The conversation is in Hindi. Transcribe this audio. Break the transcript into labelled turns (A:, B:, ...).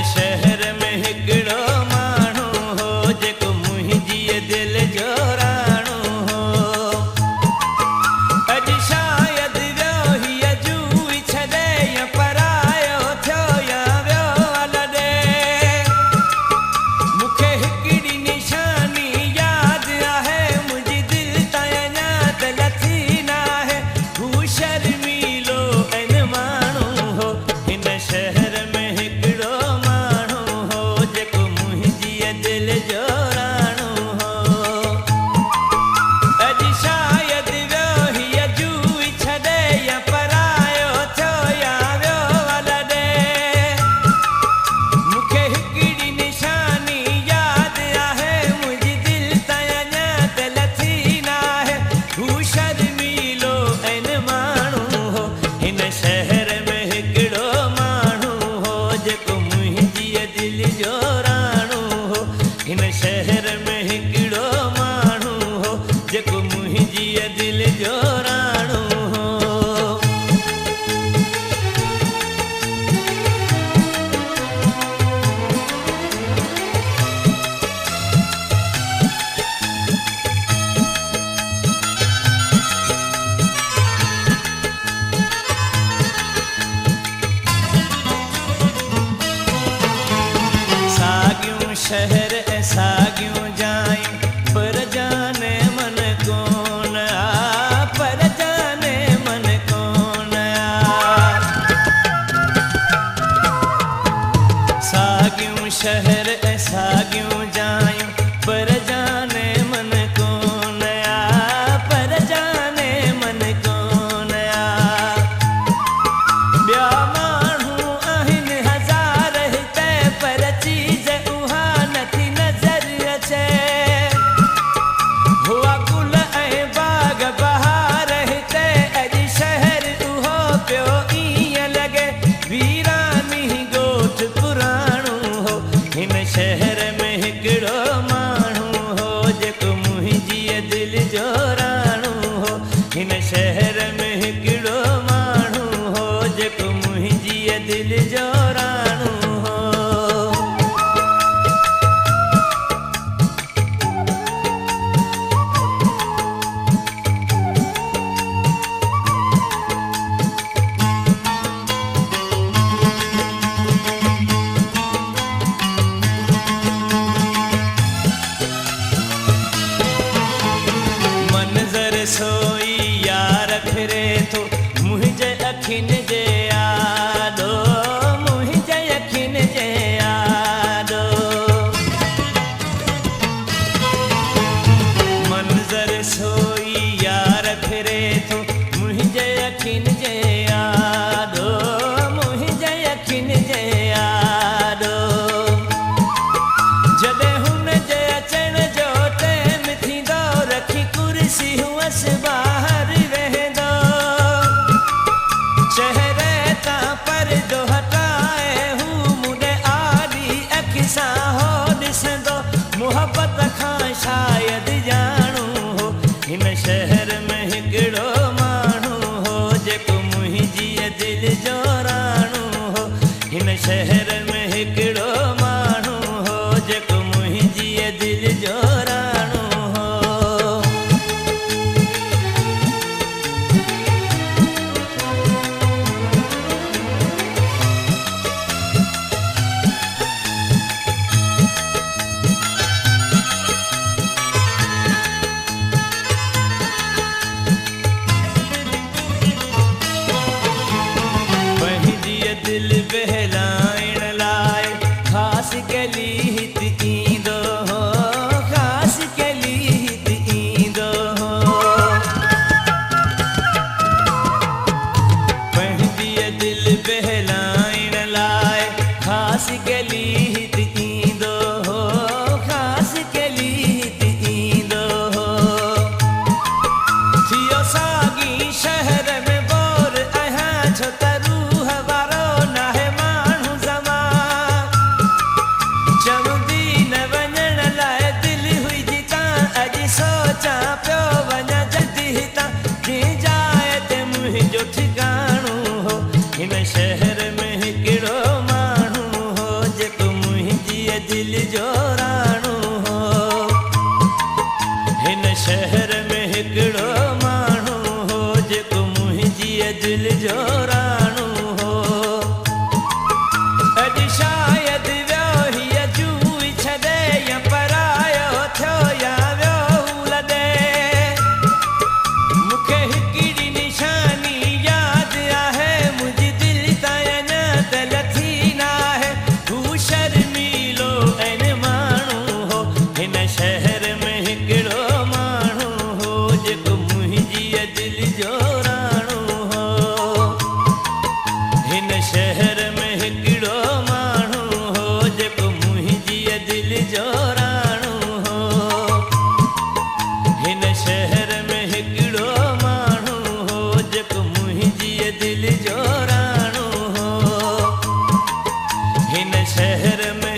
A: शहर में हिकिड़ो माण्हू हो जेको मुंहिंजी दिल जो राणो हो। अॼु शायदि वियो हीअ जूई छॾे या परायो थियो या वियो अलॾे। मूंखे हिकिड़ी निशानी यादि आहे, मुंहिंजी दिलि ताईं अञा त लथी न आहे। हू शर्मीलो ऐं माण्हू हो, हिन शहर में हिकिड़ो माण्हू हो जेको मुंहिंजी दिलि जो राणो हो। अॼु शायदि वियो हीअ जूई छॾे या परायो थियो या वियो अलॾे। मूंखे हिकिड़ी निशानी यादि आहे, मुंहिंजी दिलि ताईं अञा त लथी न आहे। हू शर्मीलो ऐं माण्हू हो, हिन शहर में हिकिड़ो माण्हू हो जेको मुंहिंजी दिलि जो राणो हो। हिन शहर में हिकिड़ो माण्हू हो जेको मुंहिंजी दिलि जो राणो हो। साॻियूं शहर ऐं साॻियूं जायूं, पर जाने मन कोन आ, पर जाने मन कोन आ। साॻियूं शहर ऐं साॻियूं जायूं, पर जाने मन कोन आ, पर जाने मन कोन आ। ॿिया माण्हू आहिनि हज़ार हिते, पर चीज़ उहा नथी नज़र अचे। हुआ गुल ऐं बाग़ बहार हिते, अॼु शहर उहो पियो ईअं लॻे वीरानी ॻोठ पुराणो हो। हिन शहर में हिकिड़ो माण्हू हो जेको मुंहिंजी दिलि जो राणो हो। हिन शहर में हिकिड़ो माण्हू हो जेको मुंहिंजी दिलि जो राणो हो। मंज़र सोई यार फिरे थो मुंहिंजे अखियुनि जे आॾो, मुंहिंजे अखियुनि जे आॾो। मंज़र सोई यार फिरे थो मुंहिंजे अखियुनि जे आॾो, मुंहिंजे अखियुनि जे आॾो। जॾहिं हुन जे अचण जो टाइम थींदो, रखी कुर्सी हुअसि ॿाहिरि वेहंदो। चहिरे तां परदो हटाए हू मूंॾे आॾी अखि सां हो ॾिसंदो। मुहबत खां शायदि ॼाणू हो, हिन शहर में हिकिड़ो माण्हू हो जेको मुंहिंजी दिलि जो राणो हो। हिन शहर में हिकिड़ो माण्हू हो जेको मुंहिंजी दिलि जो राणो हो। पंहिंजी दिलि बहलाइण लाइ जो राणो हो। हिन शहर में हिकिड़ो माण्हू हो जेको मुंहिंजी दिल जो राणो हो। हिन शहर में हिकिड़ो माण्हू हो जेको मुंहिंजी दिल जो राणो हो। हिन शहर में